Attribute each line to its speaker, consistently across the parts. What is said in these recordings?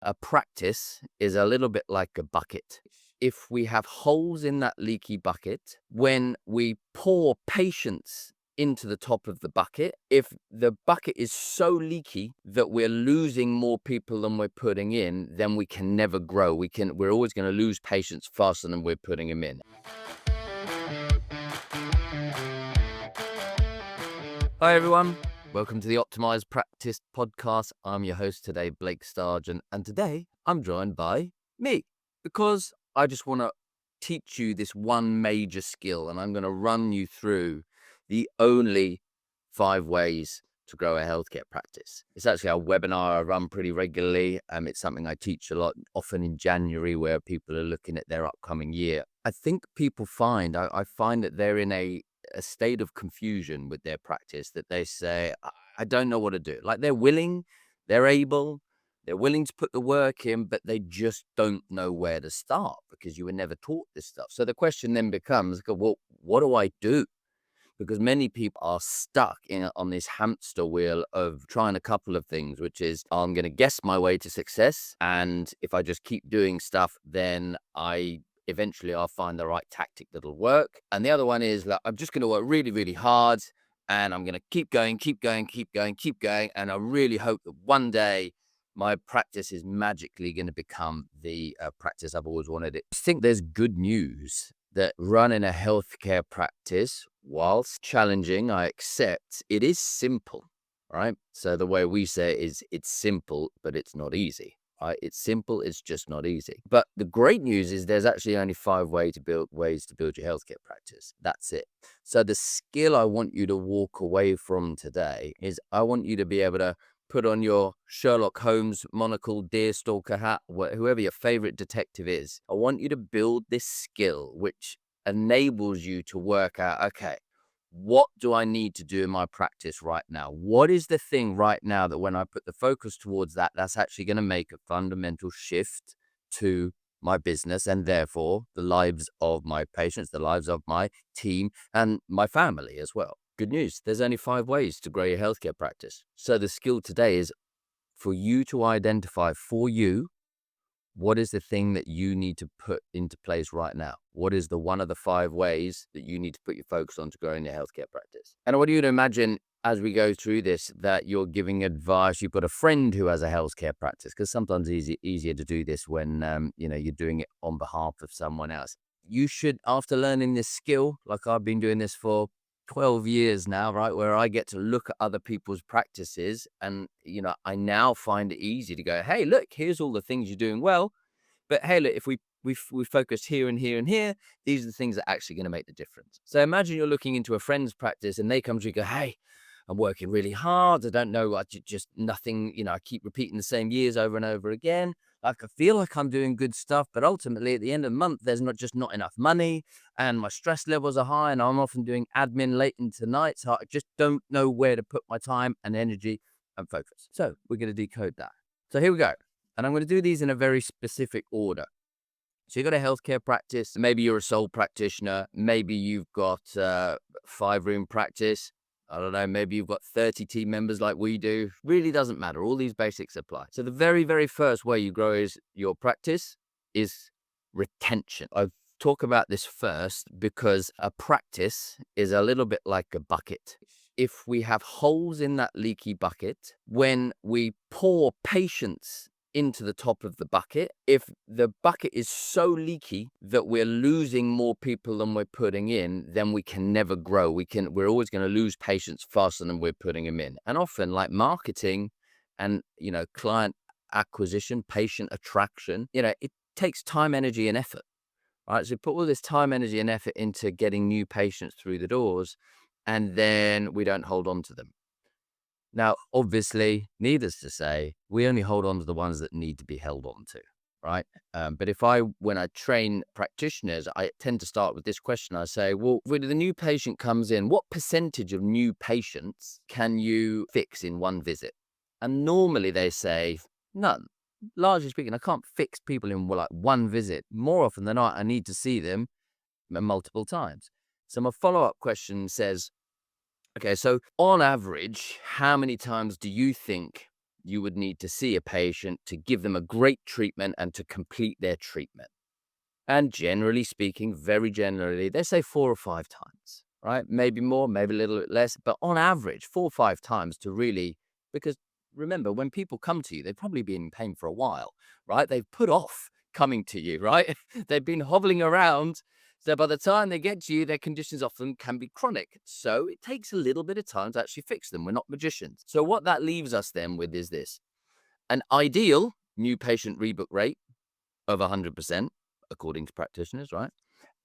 Speaker 1: a practice is a little bit like a bucket. If we have holes in that leaky bucket, when we pour patience into the top of the bucket, if the bucket is so leaky that we're losing more people than we're putting in, then we can never grow. We're always going to lose patients faster than we're putting them in. Hi everyone, welcome to the Optimise Practice Podcast. I'm your host today, Blake Stargent, and today I'm joined by me because I just want to teach you this one major skill, and I'm going to run you through the only 5 ways to grow a healthcare practice. It's actually a webinar I run pretty regularly. It's something I teach a lot, often in January, where people are looking at their upcoming year. I think people find, I find that they're in a state of confusion with their practice, that they say, I don't know what to do. Like they're willing, they're able, they're willing to put the work in, but they just don't know where to start because you were never taught this stuff. So the question then becomes, well, what do I do? Because many people are stuck on this hamster wheel of trying a couple of things, which is I'm going to guess my way to success. And if I just keep doing stuff, then eventually I'll find the right tactic that'll work. And the other one is that I'm just going to work really, really hard and I'm going to keep going. And I really hope that one day my practice is magically going to become the practice I've always wanted it. I think there's good news that running a healthcare practice, whilst challenging, I accept, it is simple, right? So the way we say it is it's simple, but it's not easy. Right? It's simple, it's just not easy. But the great news is there's actually only 5 ways to build your healthcare practice. That's it. So the skill I want you to walk away from today is I want you to be able to put on your Sherlock Holmes monocle, deerstalker hat, whoever your favorite detective is. I want you to build this skill which enables you to work out, okay, what do I need to do in my practice right now? What is the thing right now that when I put the focus towards that, that's actually going to make a fundamental shift to my business and therefore the lives of my patients, the lives of my team and my family as well. Good news, there's only 5 ways to grow your healthcare practice. So the skill today is for you to identify for you, what is the thing that you need to put into place right now? What is the one of the 5 ways that you need to put your focus on to growing your healthcare practice? And I want you to imagine as we go through this, that you're giving advice. You've got a friend who has a healthcare practice, because sometimes it's easier to do this when, you're doing it on behalf of someone else. You should, after learning this skill, like I've been doing this for 12 years now, right, where I get to look at other people's practices and, I now find it easy to go, hey, look, here's all the things you're doing well. But hey, look, if we focus here and here and here, these are the things that are actually going to make the difference. So imagine you're looking into a friend's practice and they come to you and go, hey, I'm working really hard. I don't know, just nothing, I keep repeating the same years over and over again. Like I feel like I'm doing good stuff, but ultimately at the end of the month, there's not enough money and my stress levels are high and I'm often doing admin late into the night. So I just don't know where to put my time and energy and focus. So we're going to decode that. So here we go. And I'm going to do these in a very specific order. So you've got a healthcare practice. Maybe you're a sole practitioner. Maybe you've got a 5-room practice. I don't know, maybe you've got 30 team members like we do. Really doesn't matter. All these basics apply. So the very, very first way you grow your practice is retention. I'll talk about this first because a practice is a little bit like a bucket. If we have holes in that leaky bucket, when we pour patience into the top of the bucket, if the bucket is so leaky that we're losing more people than we're putting in, then we can never grow. We're always going to lose patients faster than we're putting them in. And often, like marketing and client acquisition, patient attraction, it takes time, energy, and effort. Right? So we put all this time, energy, and effort into getting new patients through the doors, and then we don't hold on to them. Now, obviously, needless to say, we only hold on to the ones that need to be held on to, right? But when I train practitioners, I tend to start with this question. I say, well, when the new patient comes in, what percentage of new patients can you fix in one visit? And normally they say, none. Largely speaking, I can't fix people in like one visit. More often than not, I need to see them multiple times. So my follow-up question says, okay, so on average, how many times do you think you would need to see a patient to give them a great treatment and to complete their treatment. And generally speaking, very generally, they say 4 or 5 times, right? Maybe more, maybe a little bit less, but on average, 4 or 5 times to really, because remember, when people come to you, they've probably been in pain for a while, right? They've put off coming to you, right? They've been hobbling around. So by the time they get to you, their conditions often can be chronic. So it takes a little bit of time to actually fix them. We're not magicians. So what that leaves us then with is this: an ideal new patient rebook rate of 100%, according to practitioners, right?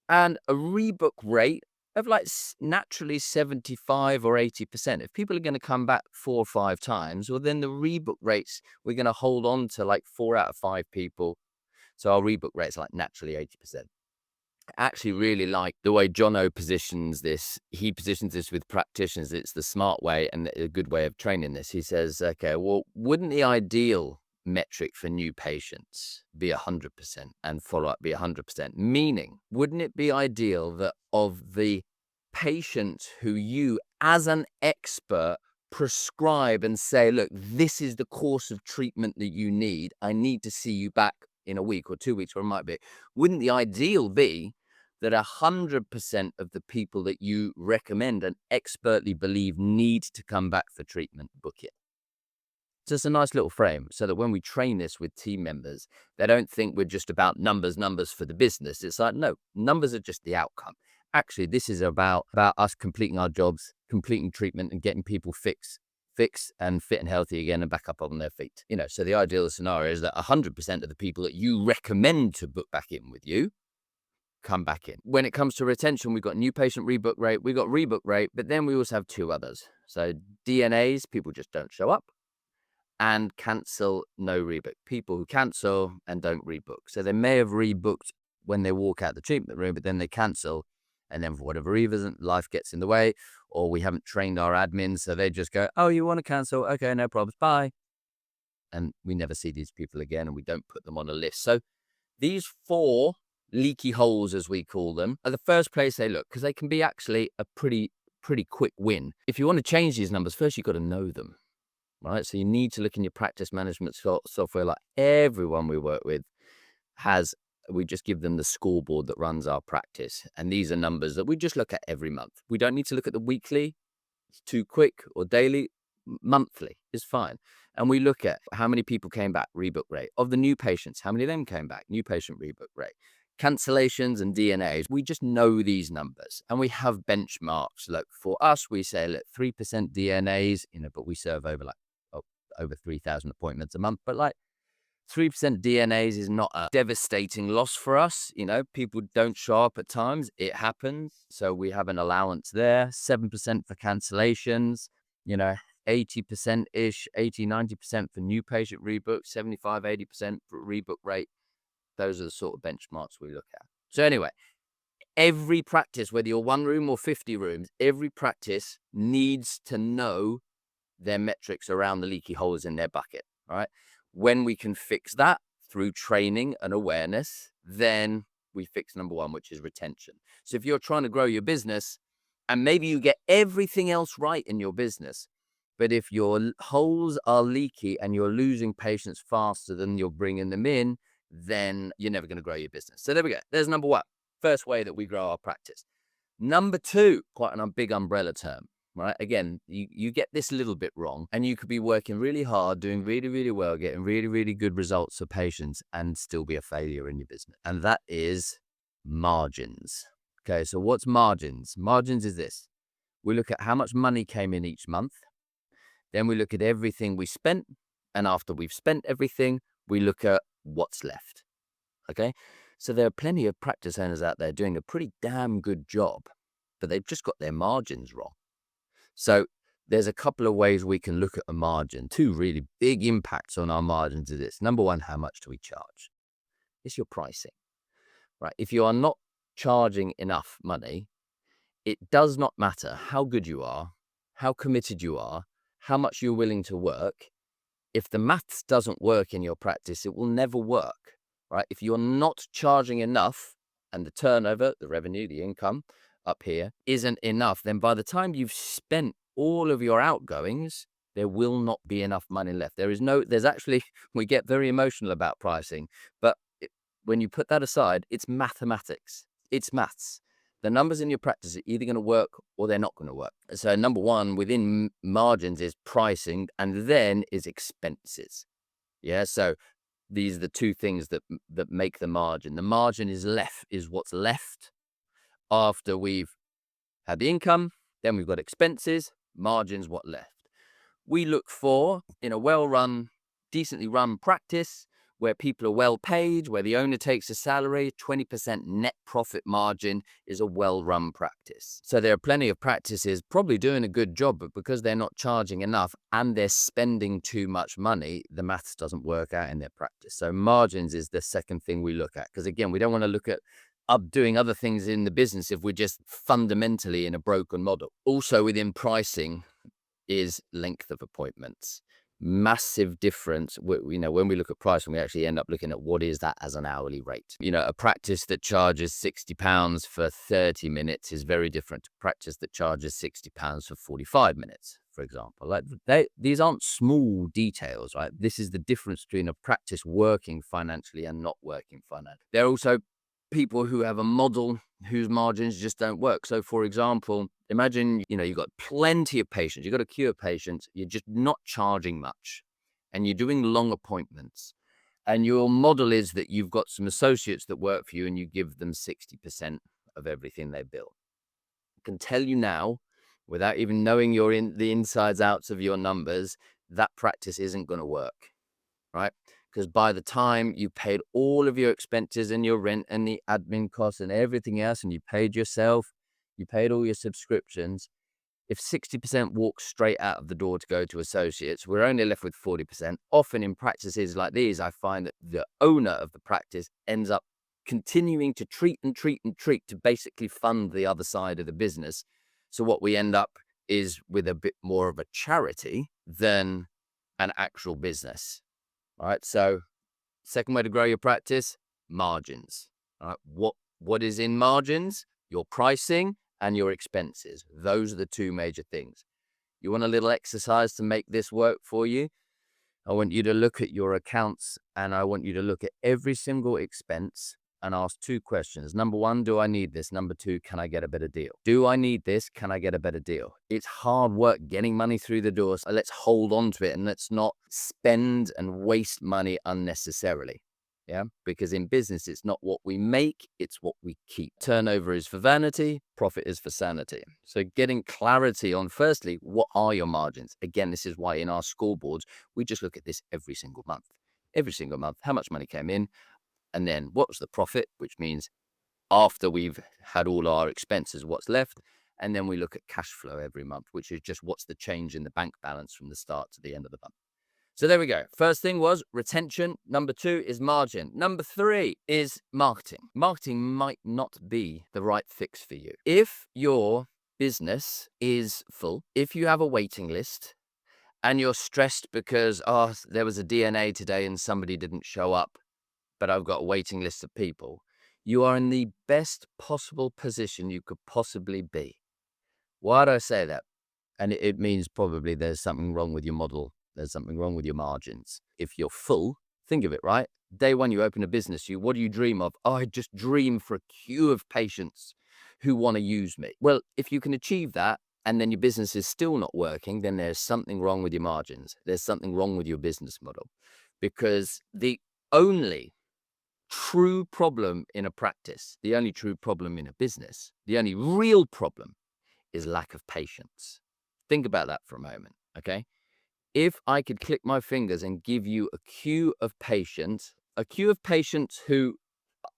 Speaker 1: And a rebook rate of like naturally 75 or 80%. If people are going to come back 4 or 5 times, well, then the rebook rates, we're going to hold on to like 4 out of 5 people. So our rebook rate's like naturally 80%. I actually really like the way Jono positions this. He positions this with practitioners. It's the smart way and a good way of training this. He says, okay, well, wouldn't the ideal metric for new patients be 100% and follow-up be 100%? Meaning, wouldn't it be ideal that of the patients who you as an expert prescribe and say, look, this is the course of treatment that you need. I need to see you back in a week or 2 weeks, or it might be. Wouldn't the ideal be that 100% of the people that you recommend and expertly believe need to come back for treatment, book it? So it's a nice little frame so that when we train this with team members, they don't think we're just about numbers for the business. It's like, no, numbers are just the outcome. Actually, this is about us completing our jobs, completing treatment and getting people fixed and fit and healthy again and back up on their feet. So the ideal scenario is that 100% of the people that you recommend to book back in with you come back in. When it comes to retention, we've got new patient rebook rate, we've got rebook rate, but then we also have 2 others. So DNAs, people just don't show up, and cancel, no rebook. People who cancel and don't rebook. So they may have rebooked when they walk out the treatment room, but then they cancel. And then for whatever reason, life gets in the way, or we haven't trained our admins. So they just go, oh, you want to cancel? Okay, no problems. Bye. And we never see these people again, and we don't put them on a list. So these 4 leaky holes, as we call them, are the first place they look, because they can be actually a pretty quick win. If you want to change these numbers, first you've got to know them. Right, so you need to look in your practice management software. Like everyone we work with has, we just give them the scoreboard that runs our practice. And these are numbers that we just look at every month. We don't need to look at the weekly, it's too quick, or daily. Monthly is fine. And we look at how many people came back, rebook rate. Of the new patients, how many of them came back, new patient rebook rate. Cancellations and DNAs, we just know these numbers and we have benchmarks. Look, for us, we say, look, 3% DNAs, but we serve over over 3,000 appointments a month, but like 3% DNAs is not a devastating loss for us. People don't show up at times. It happens. So we have an allowance there. 7% for cancellations, 80%-ish, 80-90% for new patient rebook, 75-80% for rebook rate. Those are the sort of benchmarks we look at. So anyway, every practice, whether you're 1 room or 50 rooms, every practice needs to know their metrics around the leaky holes in their bucket, right? When we can fix that through training and awareness, then we fix number 1, which is retention. So if you're trying to grow your business and maybe you get everything else right in your business, but if your holes are leaky and you're losing patients faster than you're bringing them in, then you're never going to grow your business. So there we go. There's number 1, first way that we grow our practice. Number 2, quite a big umbrella term. Right? Again, you get this a little bit wrong, and you could be working really hard, doing really, really well, getting really, really good results for patients and still be a failure in your business. And that is margins. Okay, so what's margins? Margins is this. We look at how much money came in each month. Then we look at everything we spent. And after we've spent everything, we look at what's left. Okay, so there are plenty of practice owners out there doing a pretty damn good job, but they've just got their margins wrong. So there's a couple of ways we can look at a margin. 2 really big impacts on our margins is this. Number 1, how much do we charge? It's your pricing, right? If you are not charging enough money, it does not matter how good you are, how committed you are, how much you're willing to work. If the maths doesn't work in your practice, it will never work, right? If you're not charging enough and the turnover, the revenue, the income up here isn't enough, then by the time you've spent all of your outgoings, there will not be enough money left. There's actually, we get very emotional about pricing, but when you put that aside, it's mathematics. It's maths. The numbers in your practice are either going to work or they're not going to work. So number one within margins is pricing, and then is expenses. Yeah. So these are the two things that make the margin. The margin is what's left after we've had the income. Then we've got expenses. Margin's what left. We look for, in a well-run, decently run practice, where people are well paid, where the owner takes a salary, 20% net profit margin is a well-run practice. So there are plenty of practices probably doing a good job, but because they're not charging enough and they're spending too much money, the maths doesn't work out in their practice. So margins is the second thing we look at, because again, we don't want to look at doing other things in the business if we're just fundamentally in a broken model. Also within pricing is length of appointments. Massive difference. When we look at pricing, we actually end up looking at what is that as an hourly rate. A practice that charges £60 for 30 minutes is very different to a practice that charges £60 for 45 minutes, for example. These aren't small details, right? This is the difference between a practice working financially and not working financially. There are also people who have a model whose margins just don't work. So for example, imagine, you've got plenty of patients, you've got a queue of patients, you're just not charging much, and you're doing long appointments, and your model is that you've got some associates that work for you and you give them 60% of everything they bill. I can tell you now, without even knowing the insides outs of your numbers, that practice isn't going to work, right? Because by the time you paid all of your expenses and your rent and the admin costs and everything else, and you paid yourself, you paid all your subscriptions, if 60% walks straight out of the door to go to associates, we're only left with 40%. Often in practices like these, I find that the owner of the practice ends up continuing to treat to basically fund the other side of the business. So what we end up is with a bit more of a charity than an actual business. All right. So second way to grow your practice, margins. All right. What is in margins? Your pricing and your expenses. Those are the two major things. You want a little exercise to make this work for you? I want you to look at your accounts, and I want you to look at every single expense and ask two questions. Number one, do I need this? Number two, can I get a better deal? Do I need this? Can I get a better deal? It's hard work getting money through the door, so let's hold on to it and let's not spend and waste money unnecessarily. Yeah, because in business, it's not what we make, it's what we keep. Turnover is for vanity, profit is for sanity. So getting clarity on, firstly, what are your margins? Again, this is why in our scoreboards, we just look at this every single month. Every single month, how much money came in, and then what was the profit, which means after we've had all our expenses, what's left. And then we look at cash flow every month, which is just what's the change in the bank balance from the start to the end of the month. So there we go. First thing was retention. Number two is margin. Number three is marketing. Marketing might not be the right fix for you. If your business is full, if you have a waiting list and you're stressed because, there was a DNA today and somebody didn't show up, but I've got a waiting list of people, you are in the best possible position you could possibly be. Why do I say that? And it means probably there's something wrong with your model. There's something wrong with your margins. If you're full, think of it, right? Day one, you open a business, what do you dream of? I just dream for a queue of patients who want to use me. Well, if you can achieve that and then your business is still not working, then there's something wrong with your margins. There's something wrong with your business model, because the only true problem in a practice, the only true problem in a business, the only real problem is lack of patience. Think about that for a moment, okay? If I could click my fingers and give you a queue of patients who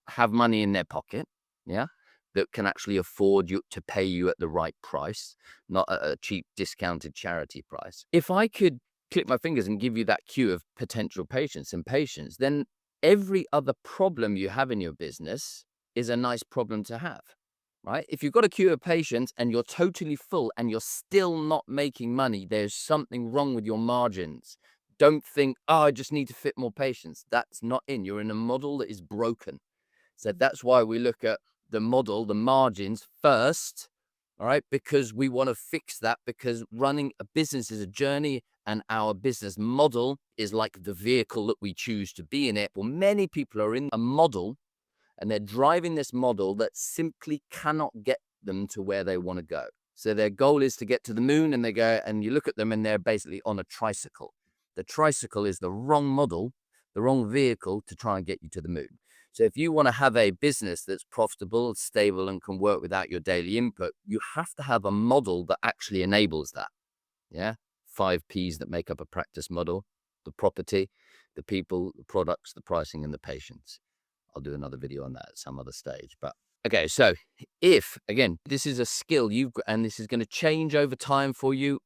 Speaker 1: have money in their pocket, yeah, that can actually afford you to pay you at the right price, not at a cheap discounted charity price. If I could click my fingers and give you that queue of potential patients, then every other problem you have in your business is a nice problem to have. Right? If you've got a queue of patients and you're totally full and you're still not making money, there's something wrong with your margins. Don't think, I just need to fit more patients. That's not in. You're in a model that is broken. So that's why we look at the model, the margins first, all right? Because we want to fix that, because running a business is a journey and our business model is like the vehicle that we choose to be in it. Well, many people are in a model and they're driving this model that simply cannot get them to where they want to go. So their goal is to get to the moon, and they go, and you look at them and they're basically on a tricycle. The tricycle is the wrong model, the wrong vehicle to try and get you to the moon. So if you want to have a business that's profitable, stable, and can work without your daily input, you have to have a model that actually enables that. Yeah. 5 Ps that make up a practice model: the property, the people, the products, the pricing, and the patients. I'll do another video on that at some other stage. But okay, so if, again, this is a skill and this is going to change over time for you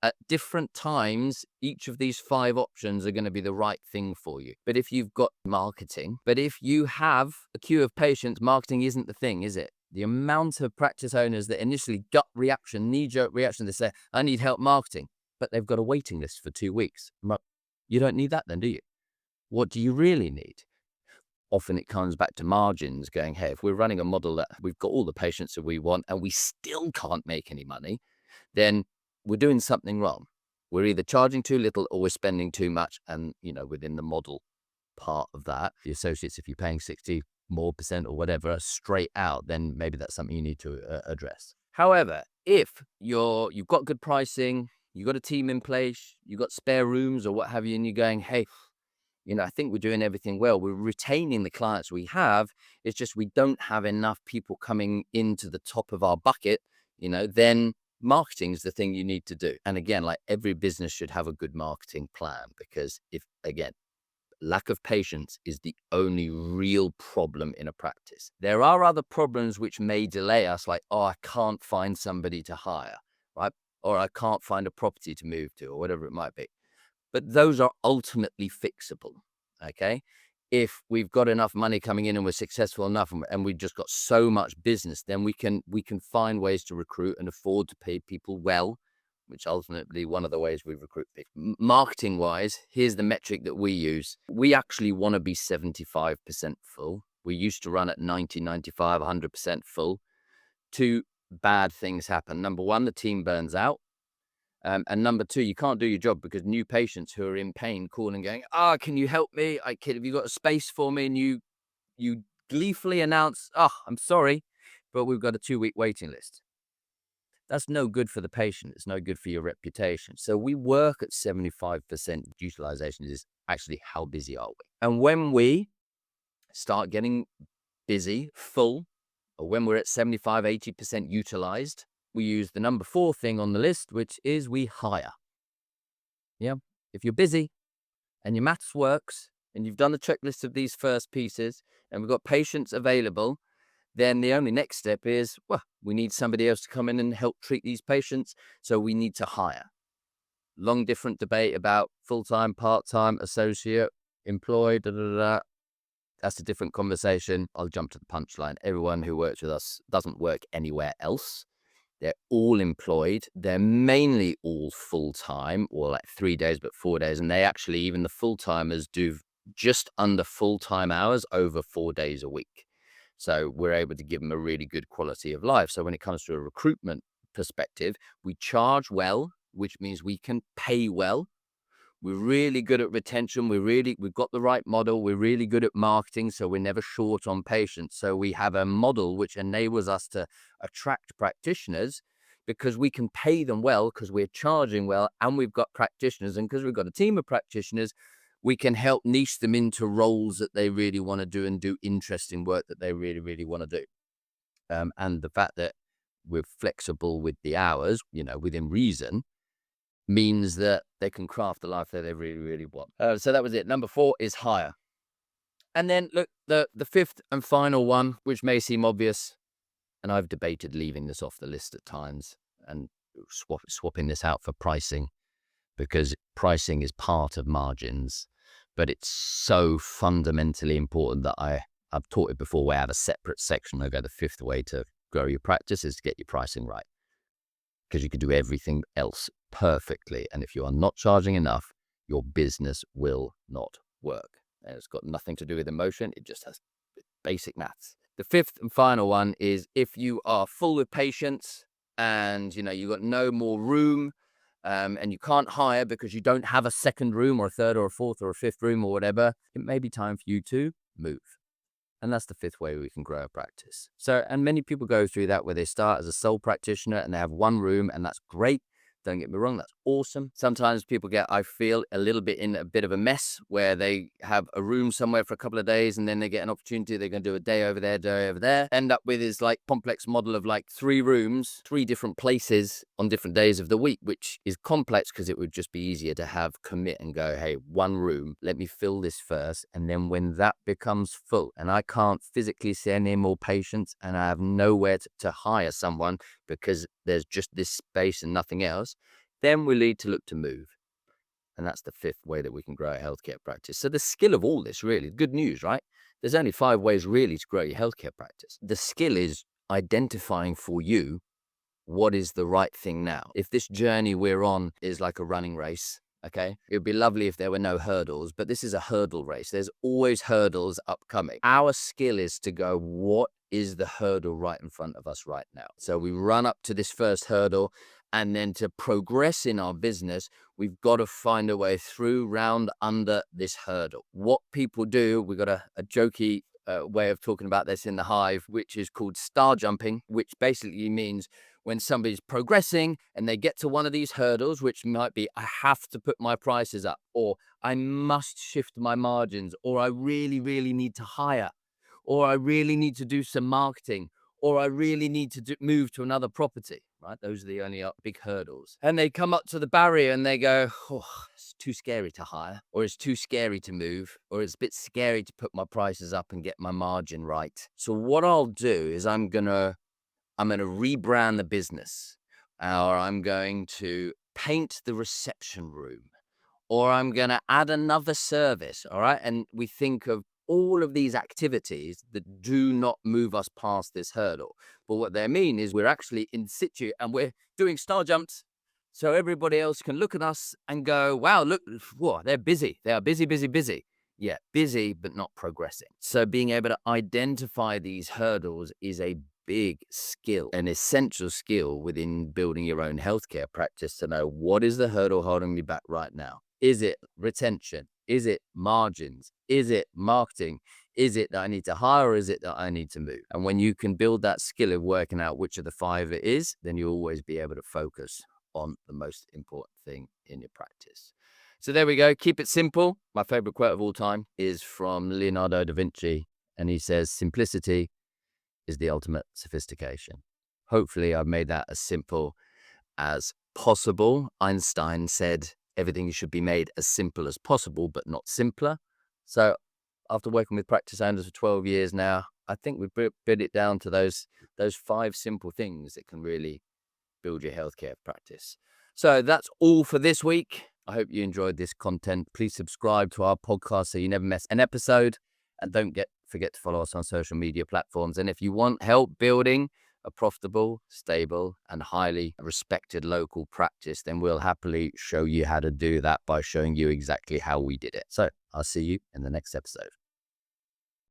Speaker 1: at different times, each of these 5 options are going to be the right thing for you. But if you've got marketing, but if you have a queue of patients, marketing isn't the thing, is it? The amount of practice owners that initially gut reaction, knee-jerk reaction, they say, I need help marketing, but they've got a waiting list for 2 weeks. You don't need that then, do you? What do you really need? Often it comes back to margins, going, hey, if we're running a model that we've got all the patients that we want and we still can't make any money, then we're doing something wrong. We're either charging too little or we're spending too much. And, within the model part of that, the associates, if you're paying 60% more or whatever straight out, then maybe that's something you need to address. However, if you've got good pricing, you've got a team in place, you've got spare rooms or what have you, and you're going, hey, I think we're doing everything well. We're retaining the clients we have. It's just we don't have enough people coming into the top of our bucket, then marketing is the thing you need to do. And again, like every business should have a good marketing plan, because lack of patience is the only real problem in a practice. There are other problems which may delay us, like, I can't find somebody to hire, right? Or I can't find a property to move to, or whatever it might be. But those are ultimately fixable, okay? If we've got enough money coming in and we're successful enough and we've just got so much business, then we can find ways to recruit and afford to pay people well, which ultimately one of the ways we recruit people. Marketing-wise, here's the metric that we use. We actually want to be 75% full. We used to run at 90, 95, 100% full. 2 bad things happen. Number 1, the team burns out. And number 2, you can't do your job because new patients who are in pain call and going, can you help me? Have you got a space for me? And you gleefully announce, I'm sorry, but we've got a 2-week waiting list. That's no good for the patient. It's no good for your reputation. So we work at 75% utilization. Is actually how busy are we? And when we start getting busy, full, or when we're at 75, 80% utilized, we use the number 4 thing on the list, which is we hire. Yeah. If you're busy and your maths works and you've done the checklist of these first pieces and we've got patients available, then the only next step is, we need somebody else to come in and help treat these patients. So we need to hire. Long different debate about full-time, part-time, associate, employed, That's a different conversation. I'll jump to the punchline. Everyone who works with us doesn't work anywhere else. They're all employed. They're mainly all full-time, or like 3 days, but 4 days. And they actually, even the full-timers, do just under full-time hours over 4 days a week. So we're able to give them a really good quality of life. So when it comes to a recruitment perspective, we charge well, which means we can pay well. We're really good at retention. We've got the right model. We're really good at marketing, so we're never short on patients. So we have a model which enables us to attract practitioners because we can pay them well because we're charging well and we've got practitioners. And because we've got a team of practitioners, we can help niche them into roles that they really want to do and do interesting work that they really, really want to do. And the fact that we're flexible with the hours, within reason, means that they can craft the life that they really, really want. So that was it. Number 4 is hire. And then look, the 5th and final one, which may seem obvious, and I've debated leaving this off the list at times and swapping this out for pricing, because pricing is part of margins, but it's so fundamentally important that I've taught it before. We have a separate section. I go, the 5th way to grow your practice is to get your pricing right, because you can do everything else perfectly. And if you are not charging enough, your business will not work. And it's got nothing to do with emotion. It just has basic maths. The 5th and final one is if you are full of patients and, you've got no more room and you can't hire because you don't have a second room or a third or a fourth or a fifth room or whatever, it may be time for you to move. And that's the fifth way we can grow a practice. So, and many people go through that where they start as a sole practitioner and they have one room, and that's great. Don't get me wrong, that's awesome. Sometimes people get, I feel, a little bit in a bit of a mess where they have a room somewhere for a couple of days and then they get an opportunity. They're going to do a day over there. End up with is like complex model of like 3 rooms, 3 different places on different days of the week, which is complex because it would just be easier to have commit and go, hey, one room, let me fill this first. And then when that becomes full and I can't physically see any more patients and I have nowhere to hire someone because there's just this space and nothing else, then we need to look to move. And that's the fifth way that we can grow a healthcare practice. So the skill of all this, really, good news, right? There's only 5 ways really to grow your healthcare practice. The skill is identifying for you what is the right thing now. If this journey we're on is like a running race, okay, it would be lovely if there were no hurdles, but this is a hurdle race. There's always hurdles upcoming. Our skill is to go, what is the hurdle right in front of us right now? So we run up to this first hurdle, and then to progress in our business, we've got to find a way through, round, under this hurdle. What people do, we've got a jokey way of talking about this in the Hive, which is called star jumping, which basically means when somebody's progressing and they get to one of these hurdles, which might be, I have to put my prices up, or I must shift my margins, or I really, really need to hire, or I really need to do some marketing, or I really need to move to another property, right? Those are the only big hurdles. And they come up to the barrier and they go, oh, it's too scary to hire, or it's too scary to move, or it's a bit scary to put my prices up and get my margin right. So what I'll do is I'm going to rebrand the business, or I'm going to paint the reception room, or I'm going to add another service, all right? And we think of all of these activities that do not move us past this hurdle. But what they mean is we're actually in situ and we're doing star jumps so everybody else can look at us and go, wow, look, whoa, they're busy. They are busy, busy, busy. Yeah, busy, but not progressing. So being able to identify these hurdles is a big skill, an essential skill within building your own healthcare practice, to know what is the hurdle holding me back right now. Is it retention? Is it margins? Is it marketing? Is it that I need to hire, or is it that I need to move? And when you can build that skill of working out which of the 5 it is, then you'll always be able to focus on the most important thing in your practice. So there we go. Keep it simple. My favorite quote of all time is from Leonardo da Vinci. And he says, simplicity is the ultimate sophistication. Hopefully I've made that as simple as possible. Einstein said everything should be made as simple as possible, but not simpler. So after working with practice owners for 12 years now, I think we've built it down to those 5 simple things that can really build your healthcare practice. So that's all for this week. I hope you enjoyed this content. Please subscribe to our podcast so you never miss an episode. And don't forget to follow us on social media platforms. And if you want help building a profitable, stable, and highly respected local practice, then we'll happily show you how to do that by showing you exactly how we did it. So I'll see you in the next episode.